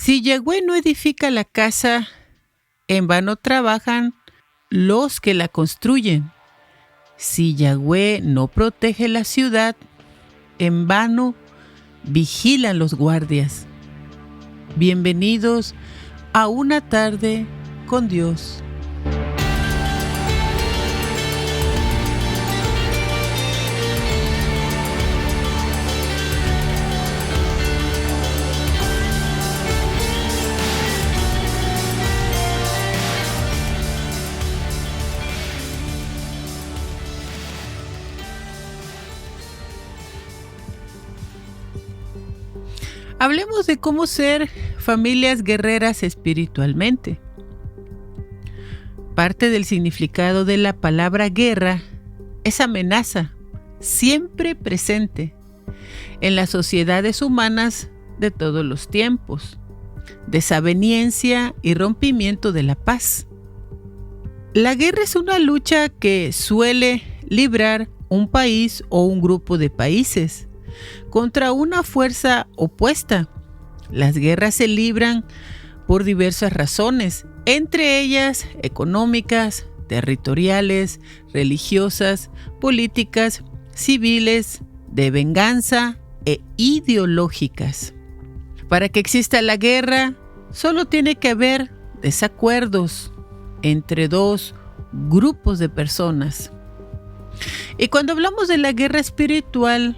Si Yahweh no edifica la casa, en vano trabajan los que la construyen. Si Yahweh no protege la ciudad, en vano vigilan los guardias. Bienvenidos a una tarde con Dios. Hablemos de cómo ser familias guerreras espiritualmente. Parte del significado de la palabra guerra es amenaza, siempre presente en las sociedades humanas de todos los tiempos, desaveniencia y rompimiento de la paz. La guerra es una lucha que suele librar un país o un grupo de países contra una fuerza opuesta. Las guerras se libran por diversas razones, entre ellas económicas, territoriales, religiosas, políticas, civiles, de venganza e ideológicas. Para que exista la guerra, solo tiene que haber desacuerdos entre dos grupos de personas. Y cuando hablamos de la guerra espiritual,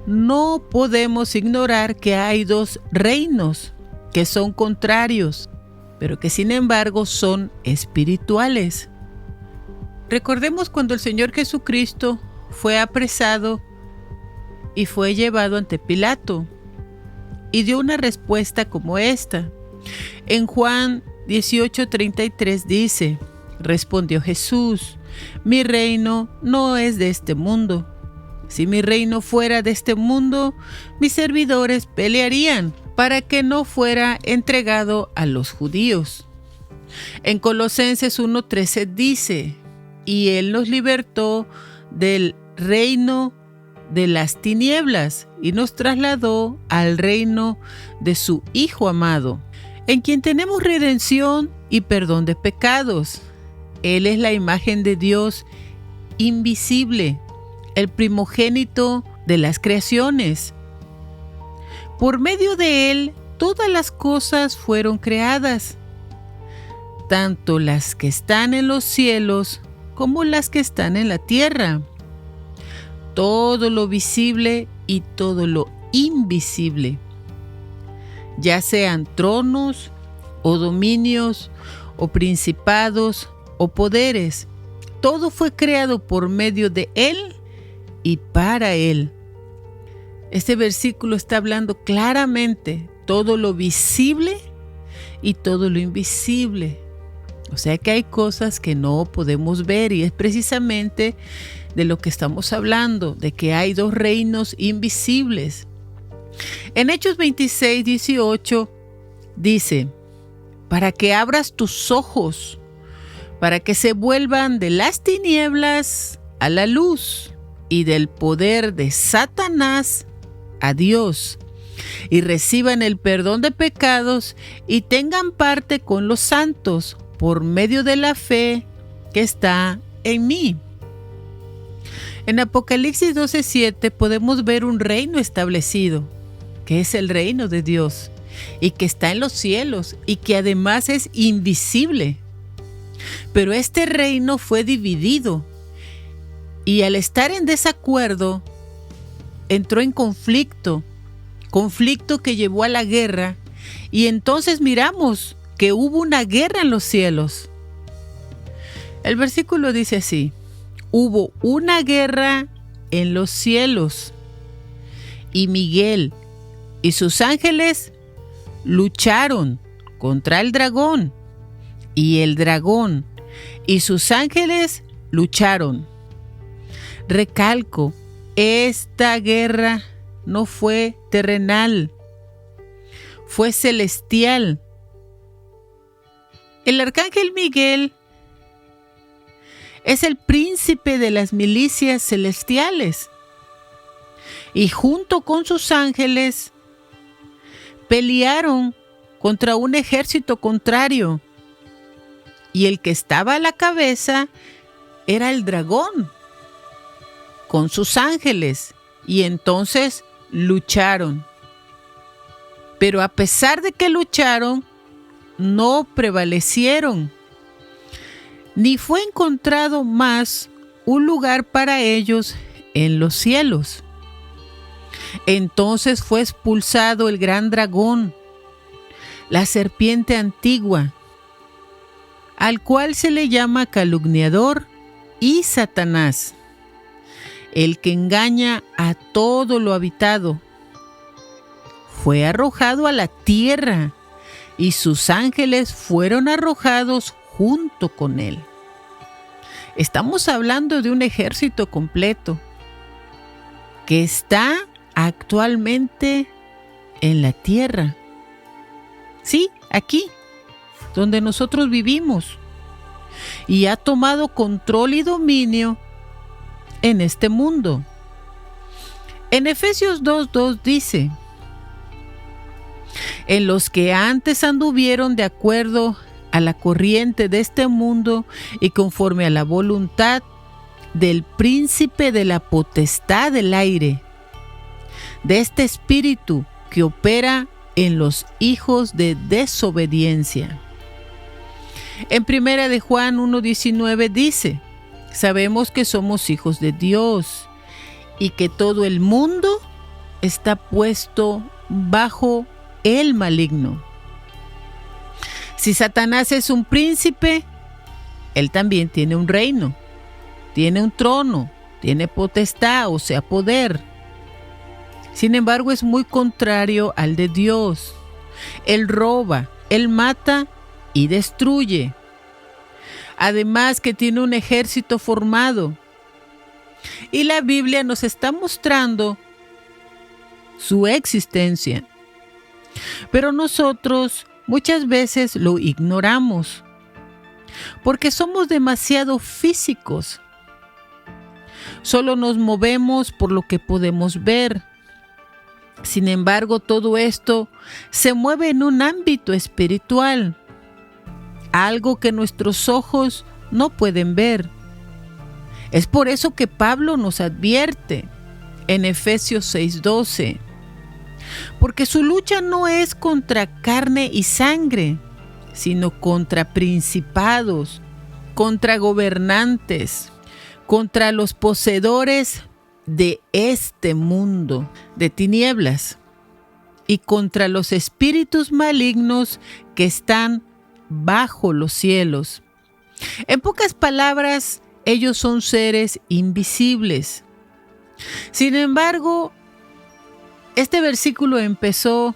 no podemos ignorar que hay dos reinos que son contrarios, pero que sin embargo son espirituales. Recordemos cuando el Señor Jesucristo fue apresado y fue llevado ante Pilato y dio una respuesta como esta. En Juan 18:33 dice: respondió Jesús, mi reino no es de este mundo. Si mi reino fuera de este mundo, mis servidores pelearían para que no fuera entregado a los judíos. En Colosenses 1:13 dice: y Él nos libertó del reino de las tinieblas y nos trasladó al reino de su Hijo amado, en quien tenemos redención y perdón de pecados. Él es la imagen de Dios invisible, el primogénito de las creaciones. Por medio de Él, todas las cosas fueron creadas, tanto las que están en los cielos como las que están en la tierra. Todo lo visible y todo lo invisible, ya sean tronos o dominios o principados o poderes, todo fue creado por medio de Él y para Él. Este versículo está hablando claramente todo lo visible y todo lo invisible. O sea que hay cosas que no podemos ver y es precisamente de lo que estamos hablando, de que hay dos reinos invisibles. En Hechos 26:18 dice: para que abras tus ojos, para que se vuelvan de las tinieblas a la luz y del poder de Satanás a Dios, y reciban el perdón de pecados y tengan parte con los santos por medio de la fe que está en mí. En Apocalipsis 12:7 podemos ver un reino establecido, que es el reino de Dios, y que está en los cielos, y que además es invisible. Pero este reino fue dividido, y al estar en desacuerdo, entró en conflicto que llevó a la guerra, y entonces miramos que hubo una guerra en los cielos. El versículo dice así: hubo una guerra en los cielos, y Miguel y sus ángeles lucharon contra el dragón, y el dragón y sus ángeles lucharon. Recalco, esta guerra no fue terrenal, fue celestial. El arcángel Miguel es el príncipe de las milicias celestiales y junto con sus ángeles pelearon contra un ejército contrario. Y el que estaba a la cabeza era el dragón, con sus ángeles. Y entonces lucharon. Pero a pesar de que lucharon, no prevalecieron, ni fue encontrado más un lugar para ellos en los cielos. Entonces fue expulsado el gran dragón, la serpiente antigua, al cual se le llama calumniador y Satanás, el que engaña a todo lo habitado. Fue arrojado a la tierra y sus ángeles fueron arrojados junto con él. Estamos hablando de un ejército completo que está actualmente en la tierra. Sí, aquí, donde nosotros vivimos. Y ha tomado control y dominio en este mundo. En Efesios 2:2 dice: en los que antes anduvieron de acuerdo a la corriente de este mundo y conforme a la voluntad del príncipe de la potestad del aire, de este espíritu que opera en los hijos de desobediencia. En 1 de Juan 1:19 dice: sabemos que somos hijos de Dios y que todo el mundo está puesto bajo el maligno. Si Satanás es un príncipe, él también tiene un reino, tiene un trono, tiene potestad, o sea, poder. Sin embargo, es muy contrario al de Dios. Él roba, él mata y destruye. Además que tiene un ejército formado. Y la Biblia nos está mostrando su existencia. Pero nosotros muchas veces lo ignoramos porque somos demasiado físicos. Solo nos movemos por lo que podemos ver. Sin embargo, todo esto se mueve en un ámbito espiritual, algo que nuestros ojos no pueden ver. Es por eso que Pablo nos advierte en Efesios 6:12, porque su lucha no es contra carne y sangre, sino contra principados, contra gobernantes, contra los poseedores de este mundo de tinieblas y contra los espíritus malignos que están bajo los cielos. En pocas palabras, ellos son seres invisibles. Sin embargo, este versículo empezó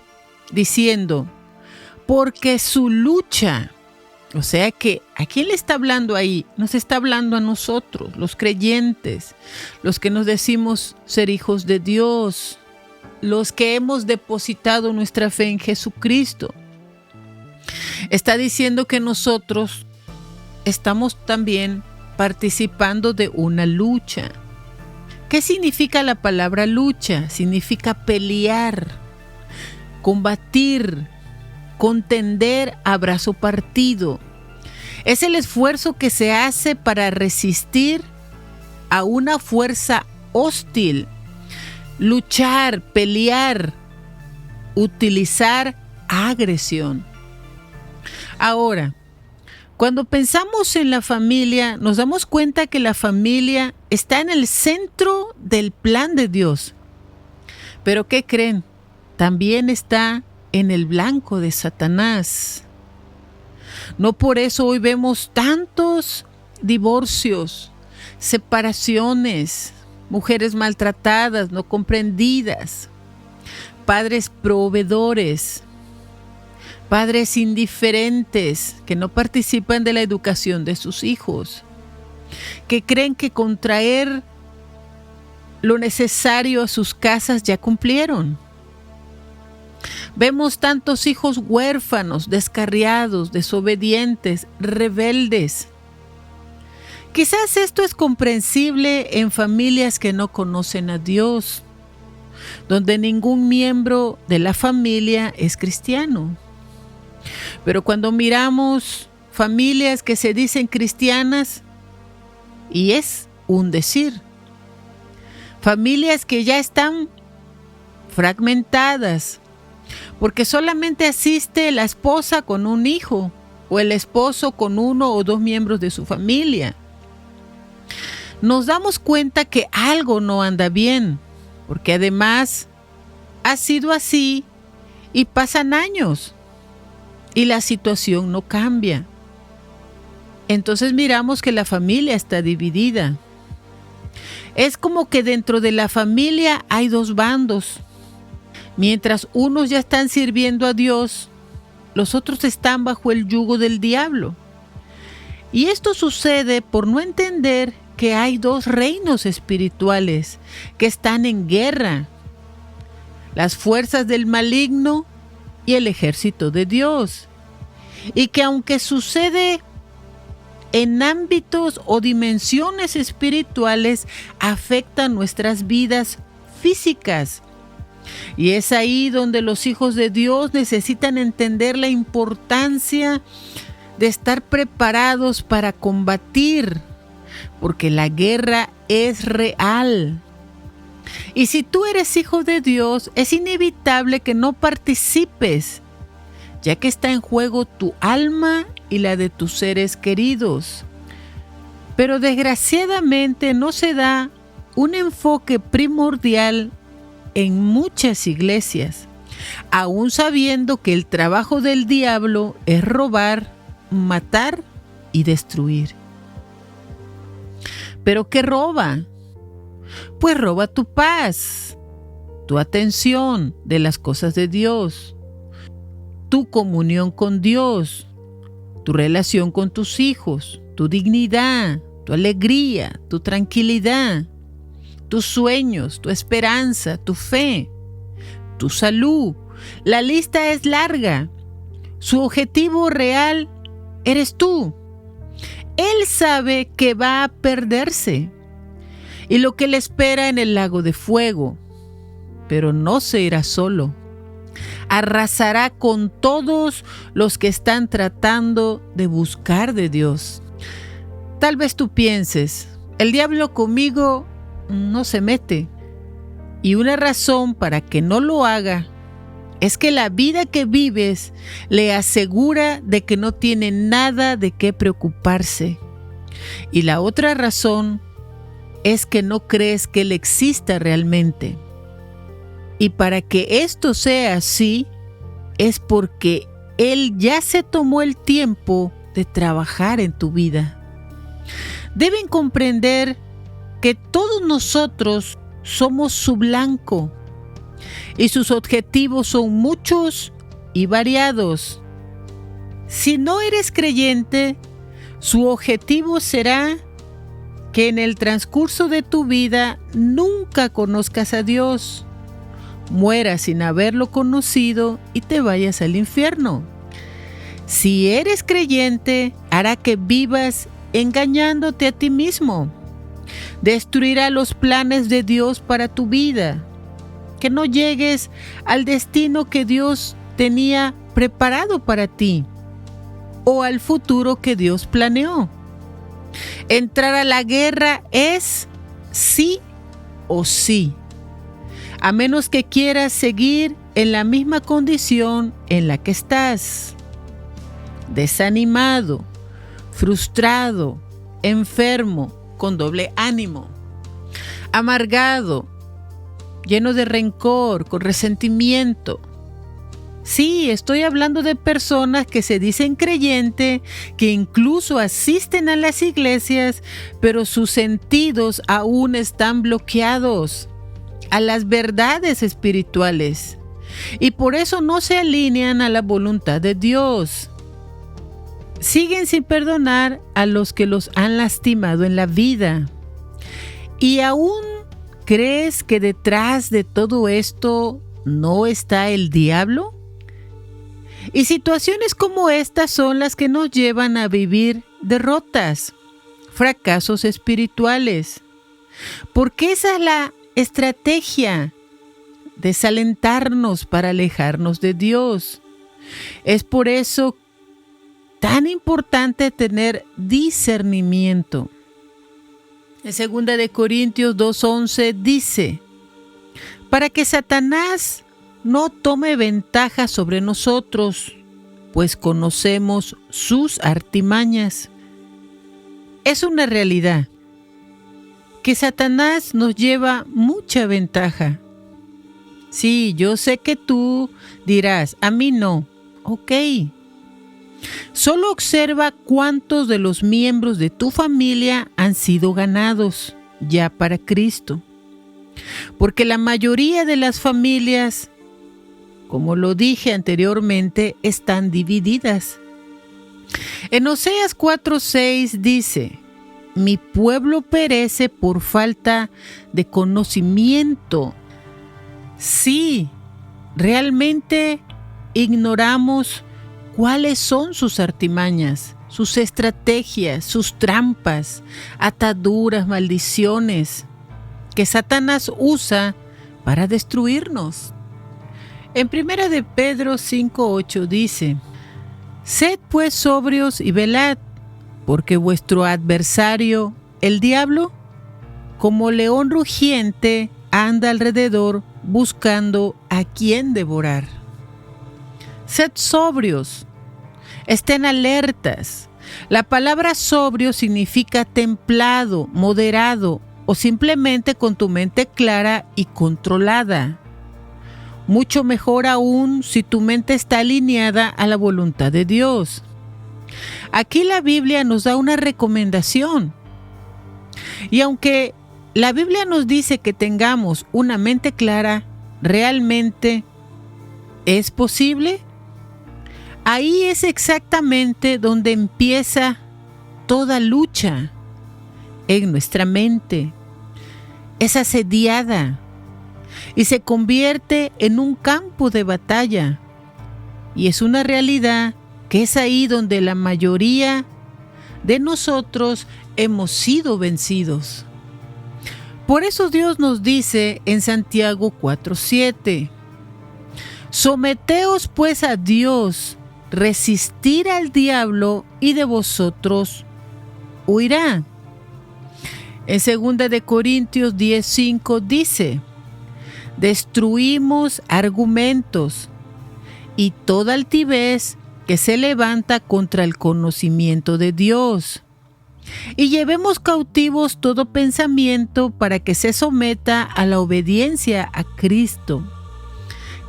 diciendo: porque su lucha. O sea que, ¿a quién le está hablando ahí? Nos está hablando a nosotros, los creyentes, los que nos decimos ser hijos de Dios, los que hemos depositado nuestra fe en Jesucristo. Está diciendo que nosotros estamos también participando de una lucha. ¿Qué significa la palabra lucha? Significa pelear, combatir, contender a brazo partido. Es el esfuerzo que se hace para resistir a una fuerza hostil. Luchar, pelear, utilizar agresión. Ahora, cuando pensamos en la familia, nos damos cuenta que la familia está en el centro del plan de Dios. Pero ¿qué creen? También está en el blanco de Satanás. No por eso hoy vemos tantos divorcios, separaciones, mujeres maltratadas, no comprendidas, padres proveedores, padres indiferentes que no participan de la educación de sus hijos, que creen que con traer lo necesario a sus casas ya cumplieron. Vemos tantos hijos huérfanos, descarriados, desobedientes, rebeldes. Quizás esto es comprensible en familias que no conocen a Dios, donde ningún miembro de la familia es cristiano. Pero cuando miramos familias que se dicen cristianas, y es un decir, familias que ya están fragmentadas, porque solamente asiste la esposa con un hijo o el esposo con uno o dos miembros de su familia, nos damos cuenta que algo no anda bien, porque además ha sido así y pasan años y la situación no cambia. Entonces miramos que la familia está dividida. Es como que dentro de la familia hay dos bandos. Mientras unos ya están sirviendo a Dios, los otros están bajo el yugo del diablo. Y esto sucede por no entender que hay dos reinos espirituales que están en guerra: las fuerzas del maligno y el ejército de Dios. Y que aunque sucede en ámbitos o dimensiones espirituales, afecta nuestras vidas físicas. Y es ahí donde los hijos de Dios necesitan entender la importancia de estar preparados para combatir, porque la guerra es real. Y si tú eres hijo de Dios, es inevitable que no participes, ya que está en juego tu alma y la de tus seres queridos. Pero desgraciadamente no se da un enfoque primordial en muchas iglesias, aún sabiendo que el trabajo del diablo es robar, matar y destruir. ¿Pero qué roba? Pues roba tu paz, tu atención de las cosas de Dios, tu comunión con Dios, tu relación con tus hijos, tu dignidad, tu alegría, tu tranquilidad, tus sueños, tu esperanza, tu fe, tu salud. La lista es larga. Su objetivo real eres tú. Él sabe que va a perderse y lo que le espera en el lago de fuego, pero no se irá solo. Arrasará con todos los que están tratando de buscar de Dios. Tal vez tú pienses, el diablo conmigo no se mete. Y una razón para que no lo haga es que la vida que vives le asegura de que no tiene nada de qué preocuparse. Y la otra razón es que no crees que Él exista realmente. Y para que esto sea así, es porque Él ya se tomó el tiempo de trabajar en tu vida. Deben comprender que todos nosotros somos su blanco y sus objetivos son muchos y variados. Si no eres creyente, su objetivo será que en el transcurso de tu vida nunca conozcas a Dios, mueras sin haberlo conocido y te vayas al infierno. Si eres creyente, hará que vivas engañándote a ti mismo. Destruirá los planes de Dios para tu vida, que no llegues al destino que Dios tenía preparado para ti o al futuro que Dios planeó. Entrar a la guerra es sí o sí, a menos que quieras seguir en la misma condición en la que estás, desanimado, frustrado, enfermo, con doble ánimo, amargado, lleno de rencor, con resentimiento. Sí, estoy hablando de personas que se dicen creyentes, que incluso asisten a las iglesias, pero sus sentidos aún están bloqueados a las verdades espirituales y por eso no se alinean a la voluntad de Dios. Siguen sin perdonar a los que los han lastimado en la vida. ¿Y aún crees que detrás de todo esto no está el diablo? Y situaciones como estas son las que nos llevan a vivir derrotas, fracasos espirituales. Porque esa es la estrategia: desalentarnos para alejarnos de Dios. Es por eso tan importante tener discernimiento. En 2 Corintios 2:11 dice, para que Satanás no tome ventaja sobre nosotros, pues conocemos sus artimañas. Es una realidad que Satanás nos lleva mucha ventaja. Sí, yo sé que tú dirás, a mí no. Ok. Solo observa cuántos de los miembros de tu familia han sido ganados ya para Cristo. Porque la mayoría de las familias, como lo dije anteriormente, están divididas. En Oseas 4:6 dice, mi pueblo perece por falta de conocimiento. Sí, realmente ignoramos cuáles son sus artimañas, sus estrategias, sus trampas, ataduras, maldiciones que Satanás usa para destruirnos. En 1 de Pedro 5:8 dice, sed pues sobrios y velad, porque vuestro adversario, el diablo, como león rugiente, anda alrededor buscando a quien devorar. Sed sobrios, estén alertas. La palabra sobrio significa templado, moderado o simplemente con tu mente clara y controlada. Mucho mejor aún si tu mente está alineada a la voluntad de Dios. Aquí la Biblia nos da una recomendación. Y aunque la Biblia nos dice que tengamos una mente clara, ¿realmente es posible? Ahí es exactamente donde empieza toda lucha en nuestra mente. Es asediada y se convierte en un campo de batalla. Y es una realidad que es ahí donde la mayoría de nosotros hemos sido vencidos. Por eso Dios nos dice en Santiago 4:7, someteos pues a Dios, resistir al diablo y de vosotros huirá. En 2 de Corintios 10:5 dice, destruimos argumentos y toda altivez que se levanta contra el conocimiento de Dios. Y llevemos cautivos todo pensamiento para que se someta a la obediencia a Cristo.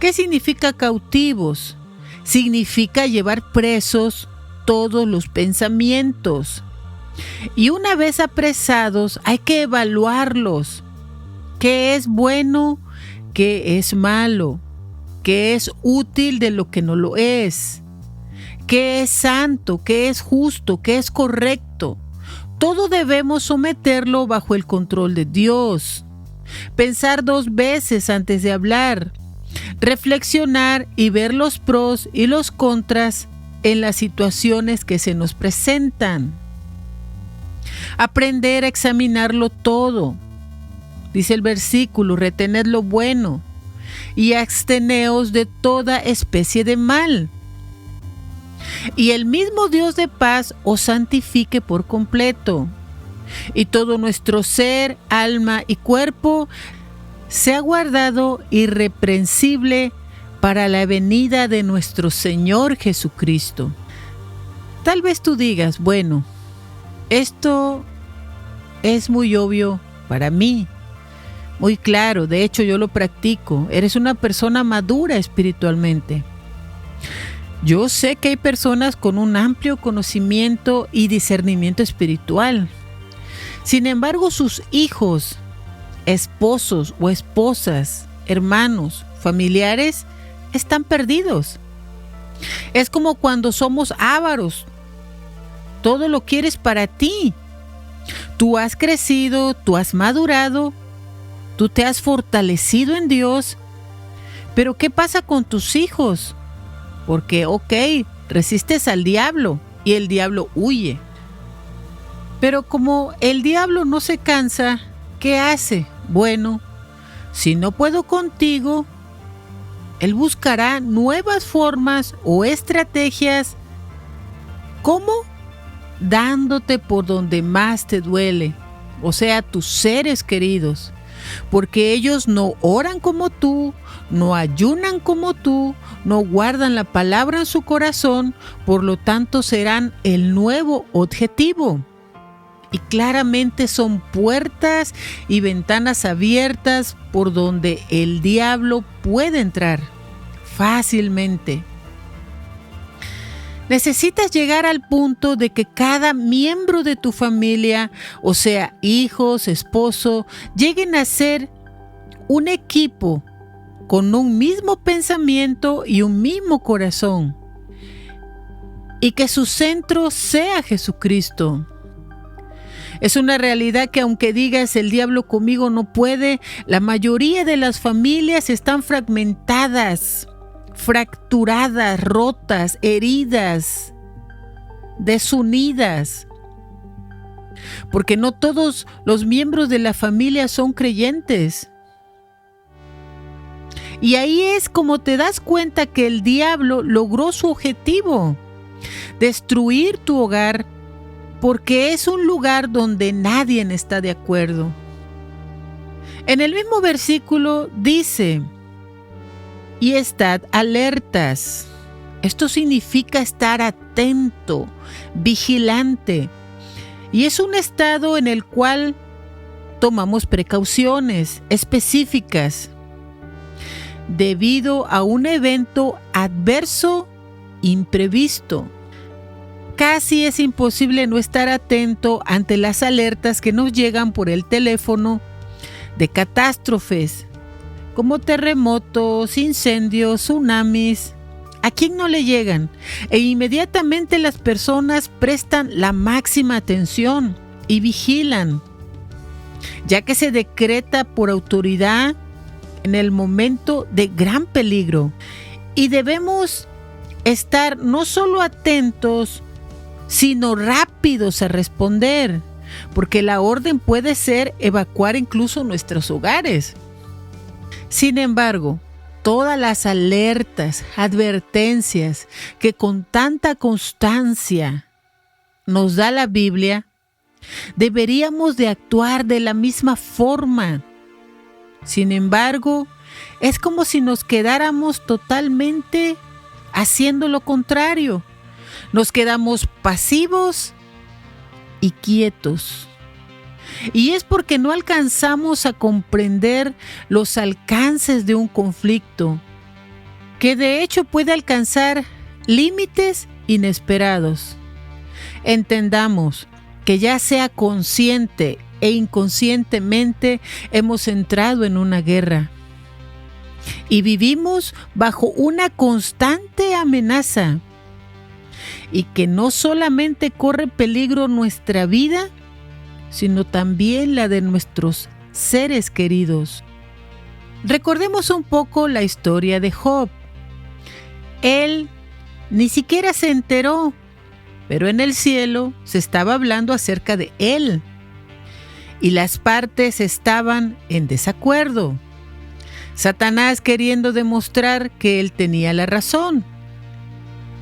¿Qué significa cautivos? Significa llevar presos todos los pensamientos. Y una vez apresados hay que evaluarlos. ¿Qué es bueno? ¿Qué es malo? ¿Qué es útil de lo que no lo es? ¿Qué es santo? ¿Qué es justo? ¿Qué es correcto? Todo debemos someterlo bajo el control de Dios. Pensar 2 veces antes de hablar. Reflexionar y ver los pros y los contras en las situaciones que se nos presentan. Aprender a examinarlo todo. Dice el versículo, retened lo bueno y absteneos de toda especie de mal. Y el mismo Dios de paz os santifique por completo, y todo nuestro ser, alma y cuerpo sea guardado irreprensible para la venida de nuestro Señor Jesucristo. Tal vez tú digas, bueno, esto es muy obvio para mí, muy claro, de hecho yo lo practico. Eres una persona madura espiritualmente. Yo sé que hay personas con un amplio conocimiento y discernimiento espiritual. Sin embargo, sus hijos, esposos o esposas, hermanos, familiares, están perdidos. Es como cuando somos ávaros. Todo lo quieres para ti. Tú has crecido, tú has madurado, tú te has fortalecido en Dios. Pero ¿qué pasa con tus hijos? Porque, resistes al diablo y el diablo huye. Pero como el diablo no se cansa, ¿qué hace? Bueno, si no puedo contigo, Él buscará nuevas formas o estrategias. ¿Cómo? Dándote por donde más te duele, o sea, tus seres queridos, porque ellos no oran como tú, no ayunan como tú, no guardan la palabra en su corazón, por lo tanto serán el nuevo objetivo. Y claramente son puertas y ventanas abiertas por donde el diablo puede entrar fácilmente. Necesitas llegar al punto de que cada miembro de tu familia, o sea, hijos, esposo, lleguen a ser un equipo con un mismo pensamiento y un mismo corazón. Y que su centro sea Jesucristo. Es una realidad que aunque digas el diablo conmigo no puede, la mayoría de las familias están fragmentadas, fracturadas, rotas, heridas, desunidas. Porque no todos los miembros de la familia son creyentes. Y ahí es como te das cuenta que el diablo logró su objetivo, destruir tu hogar, porque es un lugar donde nadie está de acuerdo. En el mismo versículo dice: y estad alertas. Esto significa estar atento, vigilante. Y es un estado en el cual tomamos precauciones específicas debido a un evento adverso imprevisto. Casi es imposible no estar atento ante las alertas que nos llegan por el teléfono de catástrofes, como terremotos, incendios, tsunamis. ¿A quién no le llegan? E inmediatamente las personas prestan la máxima atención y vigilan, ya que se decreta por autoridad en el momento de gran peligro. Y debemos estar no solo atentos, sino rápidos a responder, porque la orden puede ser evacuar incluso nuestros hogares. Sin embargo, todas las alertas, advertencias que con tanta constancia nos da la Biblia, deberíamos de actuar de la misma forma. Sin embargo, es como si nos quedáramos totalmente haciendo lo contrario. Nos quedamos pasivos y quietos. Y es porque no alcanzamos a comprender los alcances de un conflicto, que de hecho puede alcanzar límites inesperados. Entendamos que ya sea consciente e inconscientemente hemos entrado en una guerra y vivimos bajo una constante amenaza, y que no solamente corre peligro nuestra vida, sino también la de nuestros seres queridos. Recordemos un poco la historia de Job. Él ni siquiera se enteró, pero en el cielo se estaba hablando acerca de él, y las partes estaban en desacuerdo. Satanás queriendo demostrar que él tenía la razón.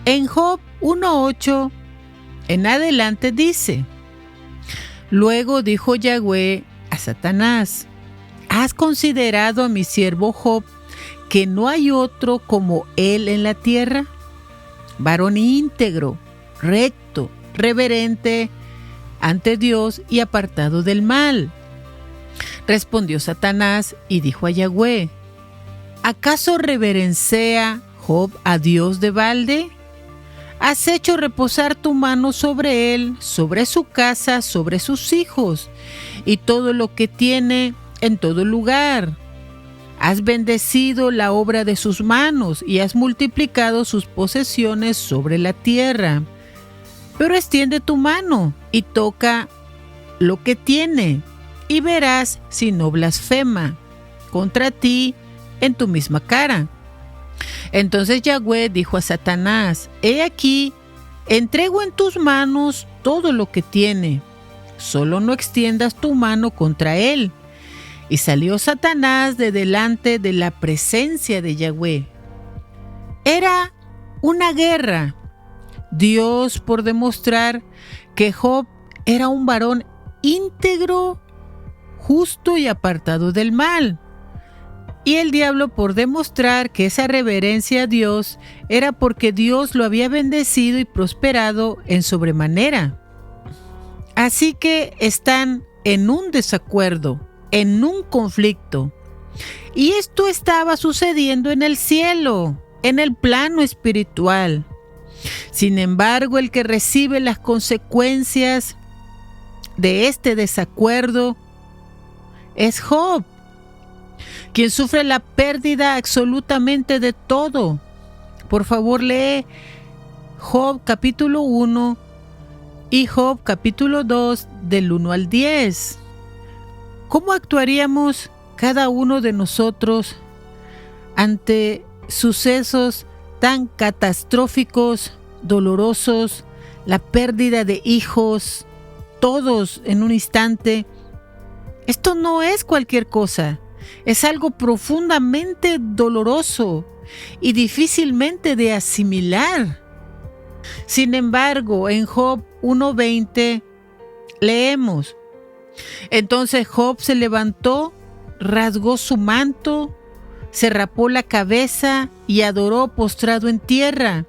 En Job 1:8 en adelante dice: luego dijo Yahweh a Satanás: ¿has considerado a mi siervo Job, que no hay otro como él en la tierra? Varón íntegro, recto, reverente ante Dios y apartado del mal. Respondió Satanás y dijo a Yahweh: ¿acaso reverencia Job a Dios de balde? Has hecho reposar tu mano sobre él, sobre su casa, sobre sus hijos, y todo lo que tiene en todo lugar. Has bendecido la obra de sus manos, y has multiplicado sus posesiones sobre la tierra. Pero extiende tu mano, y toca lo que tiene, y verás si no blasfema contra ti en tu misma cara. Entonces Yahweh dijo a Satanás: he aquí, entrego en tus manos todo lo que tiene, solo no extiendas tu mano contra él. Y salió Satanás de delante de la presencia de Yahweh, era una guerra. Dios, por demostrar que Job era un varón íntegro, justo y apartado del mal. Y el diablo, por demostrar que esa reverencia a Dios era porque Dios lo había bendecido y prosperado en sobremanera. Así que están en un desacuerdo, en un conflicto. Y esto estaba sucediendo en el cielo, en el plano espiritual. Sin embargo, el que recibe las consecuencias de este desacuerdo es Job, quien sufre la pérdida absolutamente de todo. Por favor, lee Job capítulo 1 y Job capítulo 2 del 1 al 10. ¿Cómo actuaríamos cada uno de nosotros ante sucesos tan catastróficos, dolorosos, la pérdida de hijos, todos en un instante? Esto no es cualquier cosa, es algo profundamente doloroso y difícilmente de asimilar. Sin embargo, en Job 1:20 leemos: entonces Job se levantó, rasgó su manto, se rapó la cabeza y adoró postrado en tierra,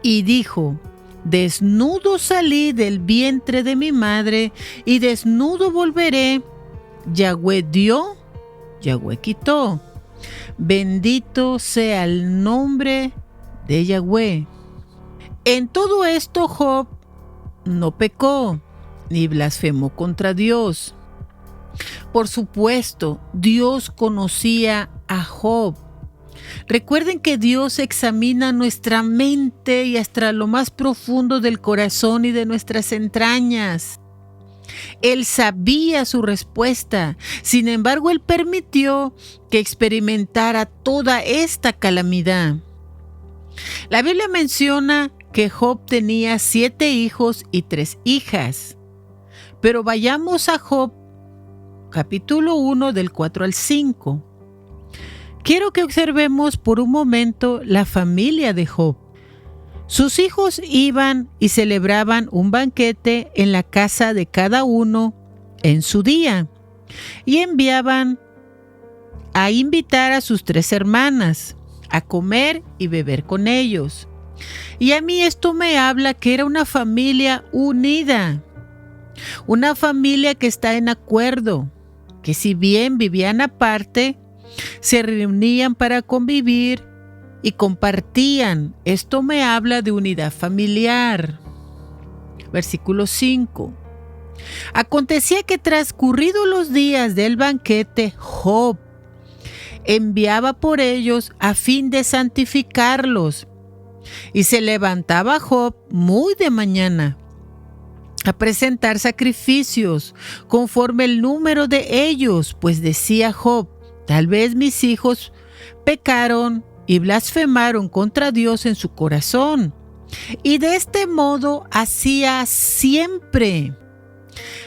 y dijo: desnudo salí del vientre de mi madre, y desnudo volveré. Yahweh dio, Yahweh quitó. Bendito sea el nombre de Yahweh. En todo esto Job no pecó, ni blasfemó contra Dios. Por supuesto, Dios conocía a Job. Recuerden que Dios examina nuestra mente y hasta lo más profundo del corazón y de nuestras entrañas. Él sabía su respuesta, sin embargo, Él permitió que experimentara toda esta calamidad. La Biblia menciona que Job tenía 7 hijos y 3 hijas. Pero vayamos a Job, capítulo 1, del 4 al 5. Quiero que observemos por un momento la familia de Job. Sus hijos iban y celebraban un banquete en la casa de cada uno en su día, y enviaban a invitar a sus 3 hermanas a comer y beber con ellos. Y a mí esto me habla que era una familia unida, una familia que está en acuerdo, que si bien vivían aparte, se reunían para convivir y compartían. Esto me habla de unidad familiar. Versículo 5. Acontecía que transcurridos los días del banquete, Job enviaba por ellos a fin de santificarlos. Y se levantaba Job muy de mañana a presentar sacrificios conforme el número de ellos, pues decía Job: tal vez mis hijos pecaron y blasfemaron contra Dios en su corazón. Y de este modo hacía siempre.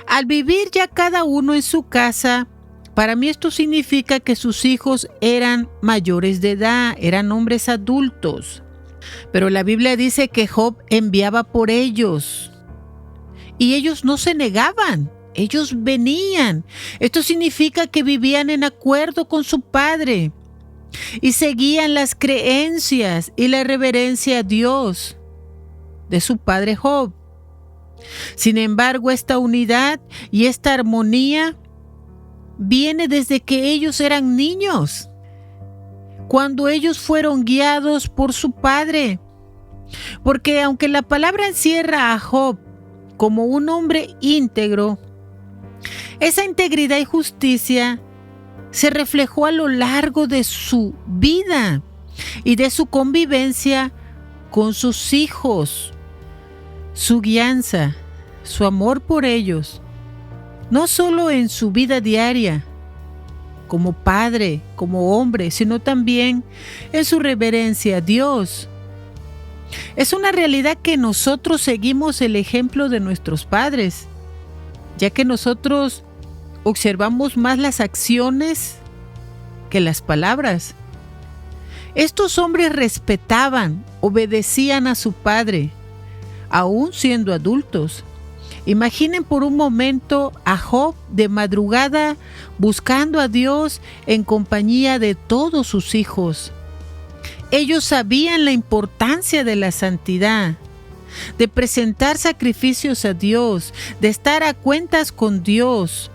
Al vivir ya cada uno en su casa, para mí esto significa que sus hijos eran mayores de edad, eran hombres adultos. Pero la Biblia dice que Job enviaba por ellos. Y ellos no se negaban, ellos venían. Esto significa que vivían en acuerdo con su padre y seguían las creencias y la reverencia a Dios de su padre Job. Sin embargo, esta unidad y esta armonía viene desde que ellos eran niños, cuando ellos fueron guiados por su padre. Porque aunque la palabra encierra a Job como un hombre íntegro, esa integridad y justicia se reflejó a lo largo de su vida y de su convivencia con sus hijos, su guianza, su amor por ellos, no solo en su vida diaria, como padre, como hombre, sino también en su reverencia a Dios. Es una realidad que nosotros seguimos el ejemplo de nuestros padres, ya que nosotros observamos más las acciones que las palabras. Estos hombres respetaban, obedecían a su padre, aún siendo adultos. Imaginen por un momento a Job de madrugada buscando a Dios en compañía de todos sus hijos. Ellos sabían la importancia de la santidad, de presentar sacrificios a Dios, de estar a cuentas con Dios.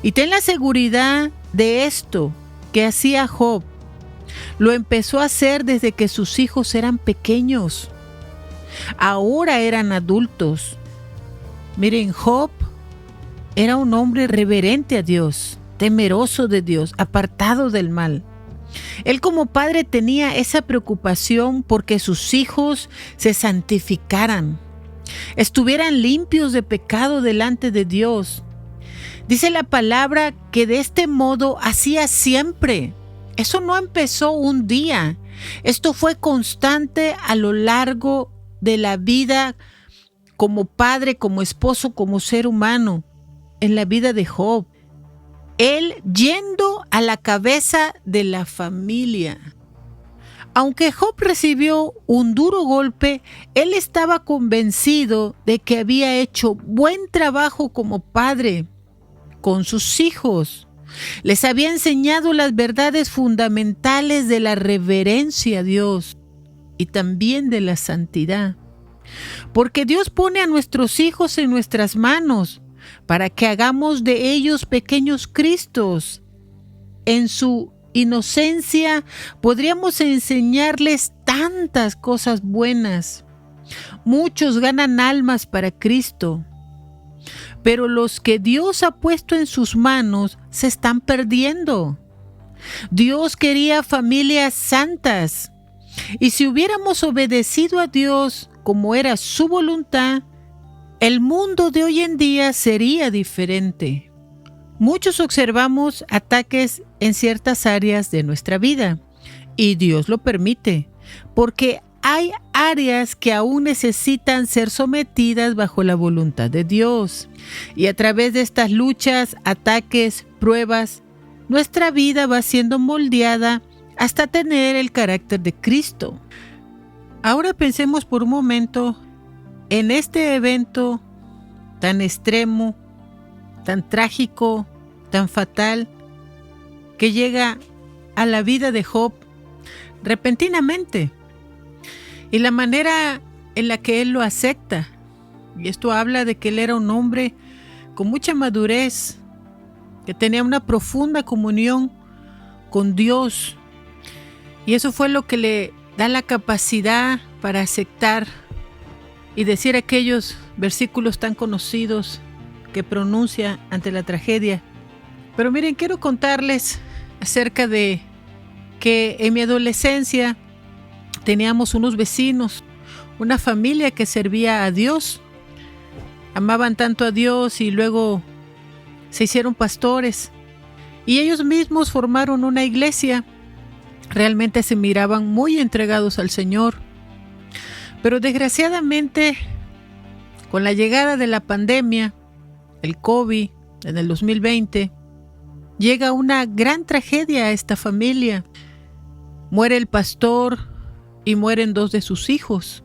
Y ten la seguridad de esto que hacía Job. Lo empezó a hacer desde que sus hijos eran pequeños. Ahora eran adultos. Miren, Job era un hombre reverente a Dios, temeroso de Dios, apartado del mal. Él como padre tenía esa preocupación porque sus hijos se santificaran, estuvieran limpios de pecado delante de Dios. Dice la palabra que de este modo hacía siempre. Eso no empezó un día. Esto fue constante a lo largo de la vida como padre, como esposo, como ser humano, en la vida de Job. Él yendo a la cabeza de la familia. Aunque Job recibió un duro golpe, él estaba convencido de que había hecho buen trabajo como padre con sus hijos. Les había enseñado las verdades fundamentales de la reverencia a Dios y también de la santidad. Porque Dios pone a nuestros hijos en nuestras manos para que hagamos de ellos pequeños Cristos. En su inocencia podríamos enseñarles tantas cosas buenas. Muchos ganan almas para Cristo, pero los que Dios ha puesto en sus manos se están perdiendo. Dios quería familias santas, y si hubiéramos obedecido a Dios como era su voluntad, el mundo de hoy en día sería diferente. Muchos observamos ataques en ciertas áreas de nuestra vida, y Dios lo permite, porque hay áreas que aún necesitan ser sometidas bajo la voluntad de Dios. Y a través de estas luchas, ataques, pruebas, nuestra vida va siendo moldeada hasta tener el carácter de Cristo. Ahora pensemos por un momento en este evento tan extremo, tan trágico, tan fatal, que llega a la vida de Job repentinamente. Y la manera en la que él lo acepta. Y esto habla de que él era un hombre con mucha madurez, que tenía una profunda comunión con Dios. Y eso fue lo que le da la capacidad para aceptar y decir aquellos versículos tan conocidos que pronuncia ante la tragedia. Pero miren, quiero contarles acerca de que en mi adolescencia teníamos unos vecinos, una familia que servía a Dios. Amaban tanto a Dios y luego se hicieron pastores. Y ellos mismos formaron una iglesia. Realmente se miraban muy entregados al Señor. Pero desgraciadamente, con la llegada de la pandemia, el COVID, en el 2020, llega una gran tragedia a esta familia. Muere el pastor y mueren 2 de sus hijos.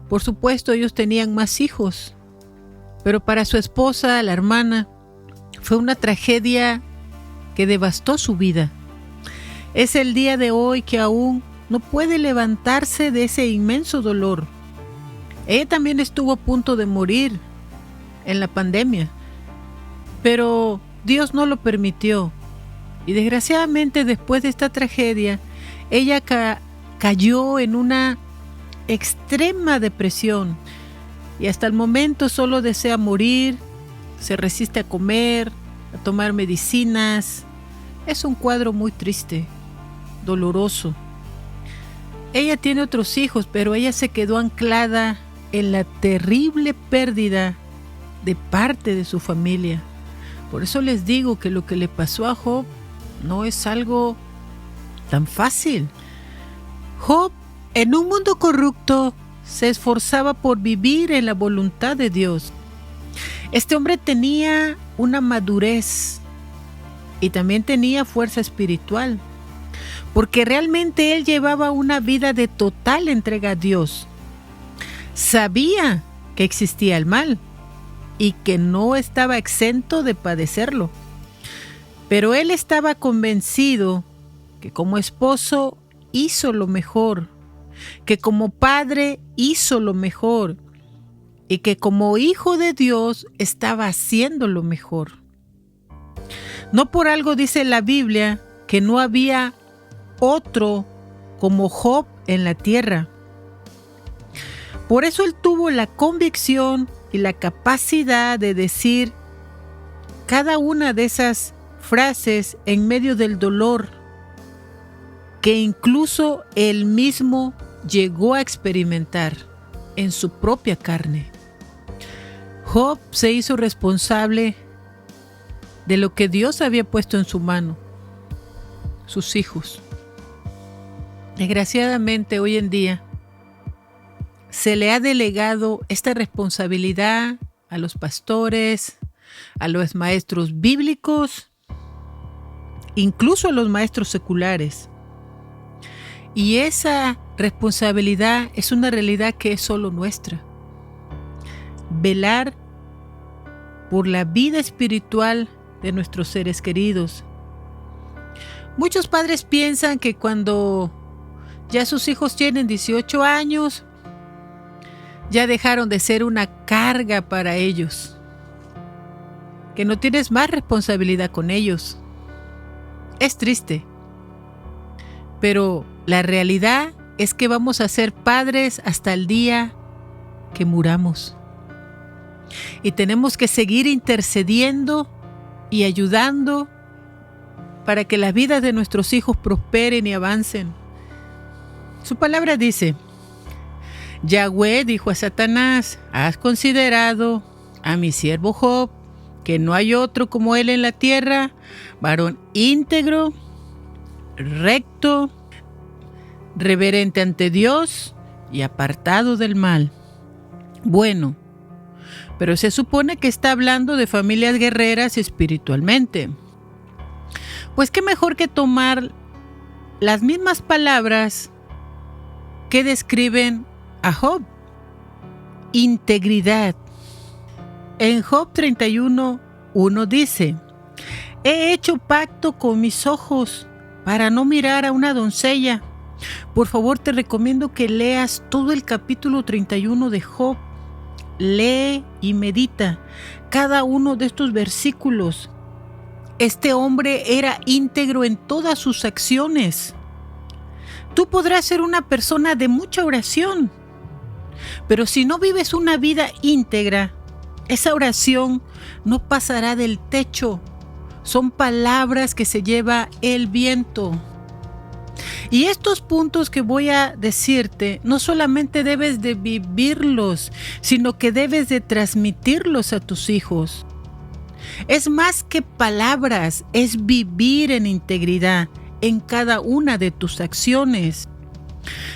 Por supuesto, ellos tenían más hijos, pero para su esposa, la hermana, fue una tragedia que devastó su vida. Es el día de hoy que aún no puede levantarse de ese inmenso dolor. Ella también estuvo a punto de morir en la pandemia, pero Dios no lo permitió. Y desgraciadamente, después de esta tragedia, ella cayó en una extrema depresión y hasta el momento solo desea morir, se resiste a comer, a tomar medicinas. Es un cuadro muy triste, doloroso. Ella tiene otros hijos, pero ella se quedó anclada en la terrible pérdida de parte de su familia. Por eso les digo que lo que le pasó a Job no es algo tan fácil. Job, en un mundo corrupto, se esforzaba por vivir en la voluntad de Dios. Este hombre tenía una madurez y también tenía fuerza espiritual. porque realmente él llevaba una vida de total entrega a Dios. Sabía que existía el mal y que no estaba exento de padecerlo, pero él estaba convencido que como esposo hizo lo mejor, que como padre hizo lo mejor y que como hijo de Dios estaba haciendo lo mejor. No por algo dice la Biblia que no había otro como Job en la tierra. Por eso él tuvo la convicción y la capacidad de decir cada una de esas frases en medio del dolor que incluso él mismo llegó a experimentar en su propia carne. Job se hizo responsable de lo que Dios había puesto en su mano, sus hijos. Desgraciadamente hoy en día se le ha delegado esta responsabilidad a los pastores, a los maestros bíblicos, incluso a los maestros seculares. Y esa responsabilidad es una realidad que es solo nuestra. Velar por la vida espiritual de nuestros seres queridos. Muchos padres piensan que cuando ya sus hijos tienen 18 años, ya dejaron de ser una carga para ellos, que no tienes más responsabilidad con ellos. Es triste, pero la realidad es que vamos a ser padres hasta el día que muramos. Y tenemos que seguir intercediendo y ayudando para que las vidas de nuestros hijos prosperen y avancen. Su palabra dice: Yahweh dijo a Satanás: ¿has considerado a mi siervo Job, que no hay otro como él en la tierra, varón íntegro, recto, reverente ante Dios y apartado del mal? Bueno, pero se supone que está hablando de familias guerreras espiritualmente. Pues qué mejor que tomar las mismas palabras que describen a Job: integridad. En Job 31:1 dice: he hecho pacto con mis ojos para no mirar a una doncella. Por favor, te recomiendo que leas todo el capítulo 31 de Job. Lee y medita cada uno de estos versículos. Este hombre era íntegro en todas sus acciones. Tú podrás ser una persona de mucha oración, pero si no vives una vida íntegra, esa oración no pasará del techo. Son palabras que se lleva el viento. Y estos puntos que voy a decirte, no solamente debes de vivirlos, sino que debes de transmitirlos a tus hijos. Es más que palabras, es vivir en integridad en cada una de tus acciones.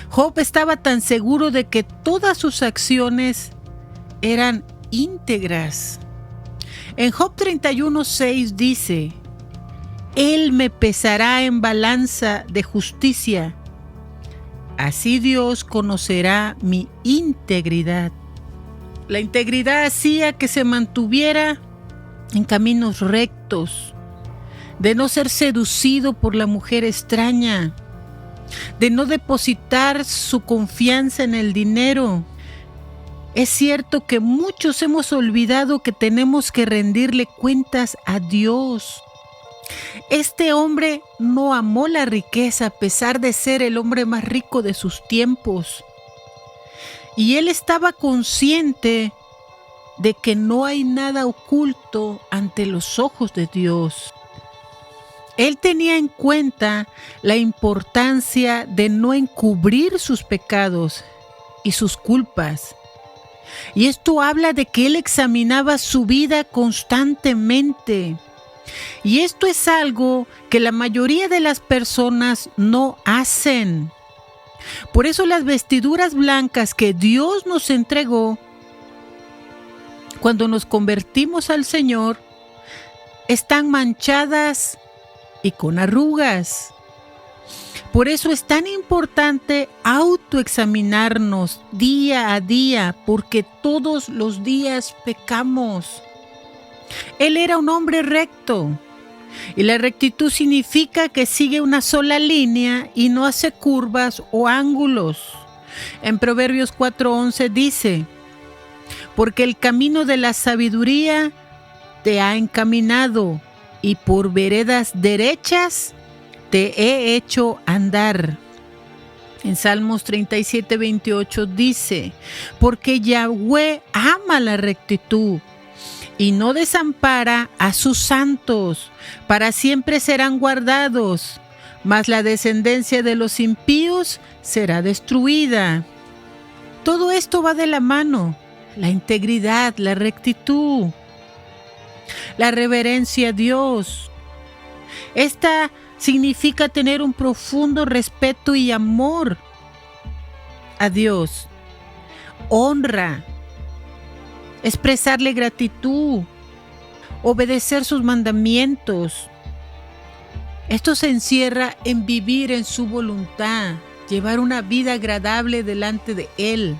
Job estaba tan seguro de que todas sus acciones eran íntegras. En Job 31:6 dice: Él me pesará en balanza de justicia. Así Dios conocerá mi integridad. La integridad hacía que se mantuviera en caminos rectos, de no ser seducido por la mujer extraña, de no depositar su confianza en el dinero. Es cierto que muchos hemos olvidado que tenemos que rendirle cuentas a Dios. Este hombre no amó la riqueza a pesar de ser el hombre más rico de sus tiempos. Y él estaba consciente de que no hay nada oculto ante los ojos de Dios. Él tenía en cuenta la importancia de no encubrir sus pecados y sus culpas. Y esto habla de que él examinaba su vida constantemente. Y esto es algo que la mayoría de las personas no hacen. Por eso las vestiduras blancas que Dios nos entregó cuando nos convertimos al Señor están manchadas y con arrugas. Por eso es tan importante autoexaminarnos día a día, porque todos los días pecamos. Él era un hombre recto, y la rectitud significa que sigue una sola línea y no hace curvas o ángulos. En Proverbios 4:11 dice: porque el camino de la sabiduría te ha encaminado, y por veredas derechas te he hecho andar. En Salmos 37:28 dice: porque Yahweh ama la rectitud y no desampara a sus santos, para siempre serán guardados, mas la descendencia de los impíos será destruida. Todo esto va de la mano: la integridad, la rectitud, la reverencia a Dios. Esta significa tener un profundo respeto y amor a Dios, honra, expresarle gratitud, obedecer sus mandamientos. Esto se encierra en vivir en su voluntad, llevar una vida agradable delante de Él.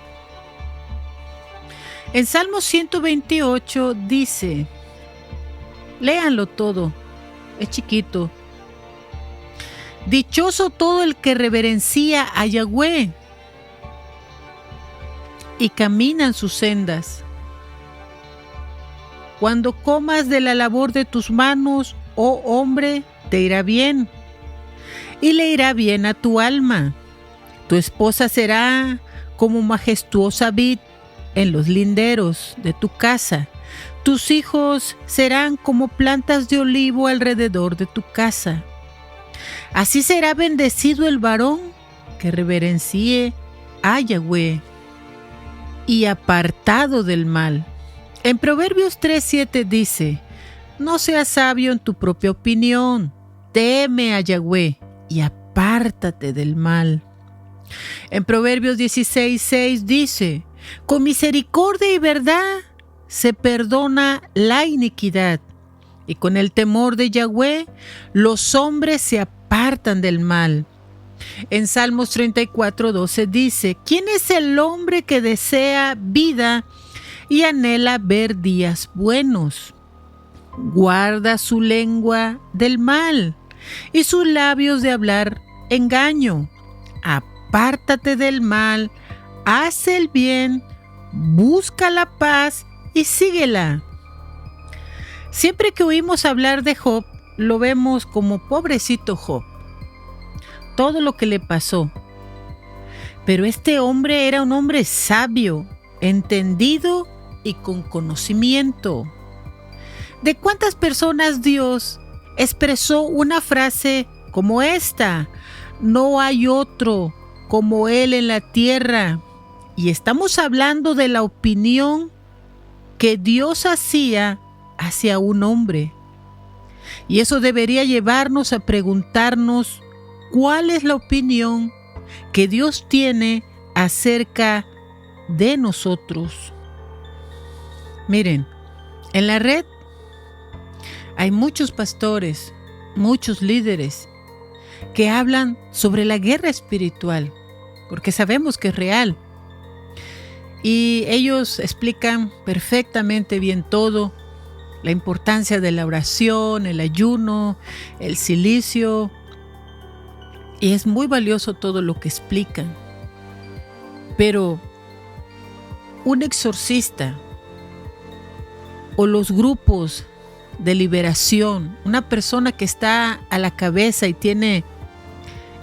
En Salmo 128 dice, léanlo todo, es chiquito: dichoso todo el que reverencia a Yahweh y camina en sus sendas. Cuando comas de la labor de tus manos, oh hombre, te irá bien, y le irá bien a tu alma. Tu esposa será como majestuosa vid en los linderos de tu casa. Tus hijos serán como plantas de olivo alrededor de tu casa. Así será bendecido el varón que reverencie a Yahweh y apartado del mal. En Proverbios 3:7 dice: no seas sabio en tu propia opinión, teme a Yahweh y apártate del mal. En Proverbios 16:6 dice: con misericordia y verdad se perdona la iniquidad, y con el temor de Yahweh los hombres se apartan del mal. En Salmos 34:12 dice: ¿quién es el hombre que desea vida y anhela ver días buenos? Guarda su lengua del mal y sus labios de hablar engaño. Apártate del mal, haz el bien, busca la paz y síguela. Siempre que oímos hablar de Job, lo vemos como pobrecito Job, todo lo que le pasó. Pero este hombre era un hombre sabio, entendido y con conocimiento. ¿De cuántas personas Dios expresó una frase como esta? No hay otro como Él en la tierra. Y estamos hablando de la opinión que Dios hacía hacia un hombre. Y eso debería llevarnos a preguntarnos cuál es la opinión que Dios tiene acerca de nosotros. Miren, en la red hay muchos pastores, muchos líderes que hablan sobre la guerra espiritual, porque sabemos que es real. Y ellos explican perfectamente bien todo, la importancia de la oración, el ayuno, el cilicio, y es muy valioso todo lo que explican. Pero un exorcista o los grupos de liberación, una persona que está a la cabeza y tiene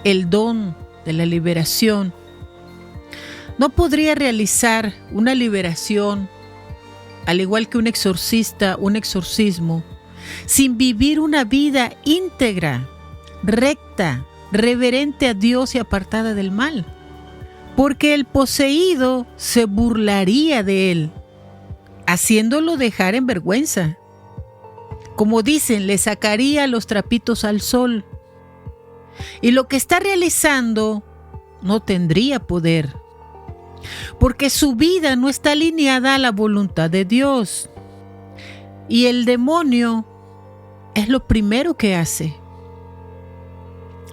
el don de la liberación, no podría realizar una liberación, al igual que un exorcista, un exorcismo, sin vivir una vida íntegra, recta, reverente a Dios y apartada del mal. Porque el poseído se burlaría de él, haciéndolo dejar en vergüenza. Como dicen, le sacaría los trapitos al sol. Y lo que está realizando no tendría poder, porque su vida no está alineada a la voluntad de Dios. Y el demonio es lo primero que hace: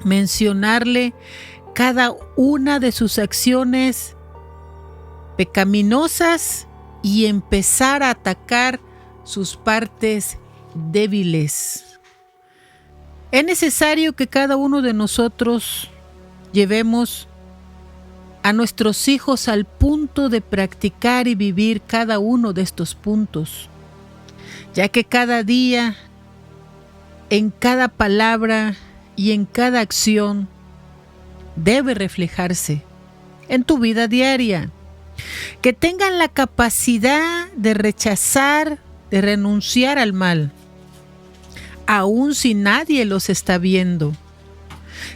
mencionarle cada una de sus acciones pecaminosas y empezar a atacar sus partes débiles. Es necesario que cada uno de nosotros llevemos a nuestros hijos al punto de practicar y vivir cada uno de estos puntos, ya que cada día, en cada palabra y en cada acción, debe reflejarse en tu vida diaria. Que tengan la capacidad de rechazar, de renunciar al mal, aun si nadie los está viendo.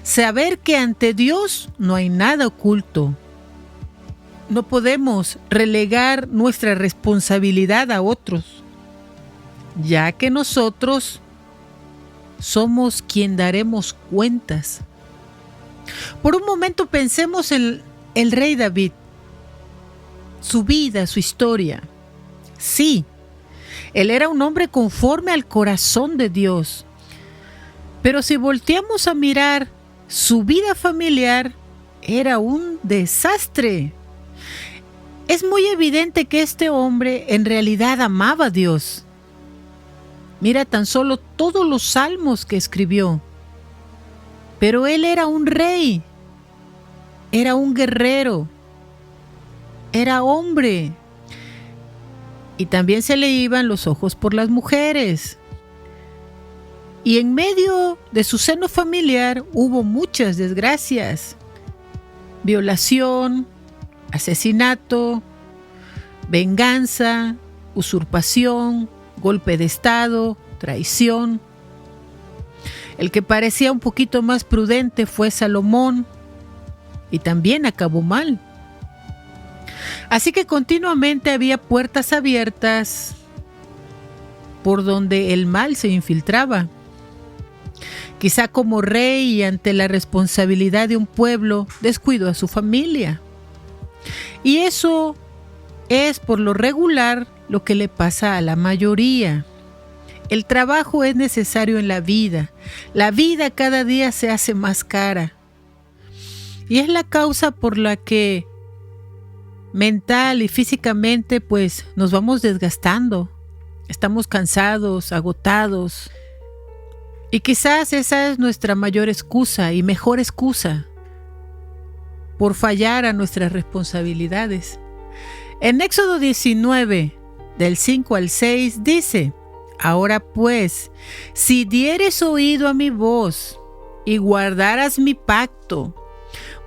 Saber que ante Dios no hay nada oculto. No podemos relegar nuestra responsabilidad a otros, ya que nosotros somos quien daremos cuentas. Por un momento pensemos en el rey David, su vida, su historia. Sí, él era un hombre conforme al corazón de Dios. Pero si volteamos a mirar su vida familiar, era un desastre. Es muy evidente que este hombre en realidad amaba a Dios. Mira tan solo todos los salmos que escribió. Pero él era un rey, era un guerrero, era hombre. Y también se le iban los ojos por las mujeres. Y en medio de su seno familiar hubo muchas desgracias. Violación, asesinato, venganza, usurpación, golpe de estado, traición. El que parecía un poquito más prudente fue Salomón y también acabó mal. Así que continuamente había puertas abiertas por donde el mal se infiltraba. Quizá como rey y ante la responsabilidad de un pueblo, descuidó a su familia. Y eso es por lo regular lo que le pasa a la mayoría. El trabajo es necesario en la vida. La vida cada día se hace más cara. Y es la causa por la que mental y físicamente pues nos vamos desgastando. Estamos cansados, agotados. Y quizás esa es nuestra mayor excusa y mejor excusa por fallar a nuestras responsabilidades. En Éxodo 19, del 5 al 6, dice: Ahora pues, si dieres oído a mi voz y guardaras mi pacto,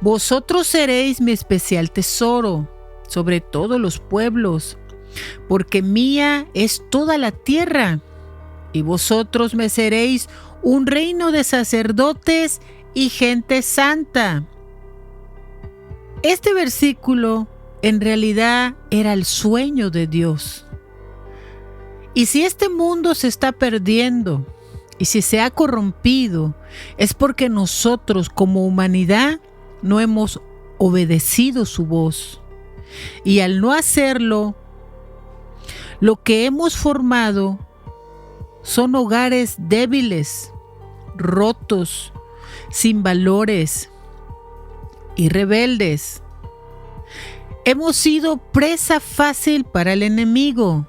vosotros seréis mi especial tesoro sobre todos los pueblos, porque mía es toda la tierra, y vosotros me seréis un reino de sacerdotes y gente santa. Este versículo en realidad era el sueño de Dios. Y si este mundo se está perdiendo y si se ha corrompido, es porque nosotros como humanidad no hemos obedecido su voz. Y al no hacerlo, lo que hemos formado son hogares débiles, rotos, sin valores y rebeldes. Hemos sido presa fácil para el enemigo.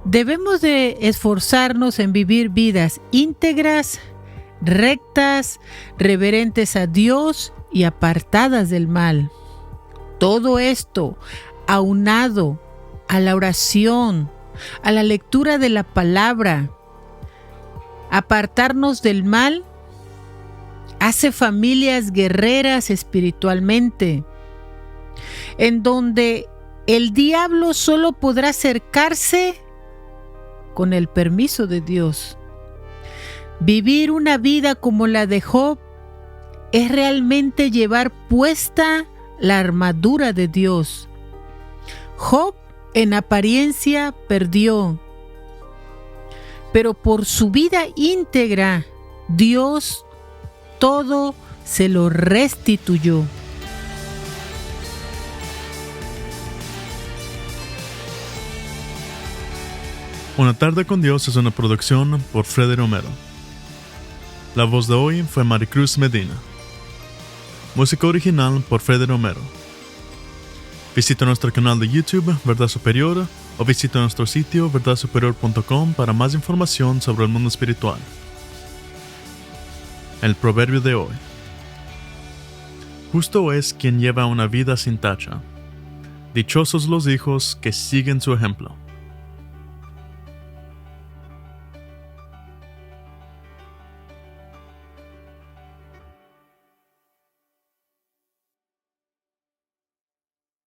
Debemos de esforzarnos en vivir vidas íntegras, rectas, reverentes a Dios y apartadas del mal. Todo esto aunado a la oración, a la lectura de la palabra, apartarnos del mal, hace familias guerreras espiritualmente, en donde el diablo solo podrá acercarse con el permiso de Dios. Vivir una vida como la de Job es realmente llevar puesta la armadura de Dios. Job en apariencia perdió, pero por su vida íntegra, Dios todo se lo restituyó. Una tarde con Dios es una producción por Freddy Romero. La voz de hoy fue Maricruz Medina. Música original por Freddy Romero. Visita nuestro canal de YouTube, Verdad Superior, o visita nuestro sitio verdadsuperior.com para más información sobre el mundo espiritual. El proverbio de hoy. Justo es quien lleva una vida sin tacha. Dichosos los hijos que siguen su ejemplo.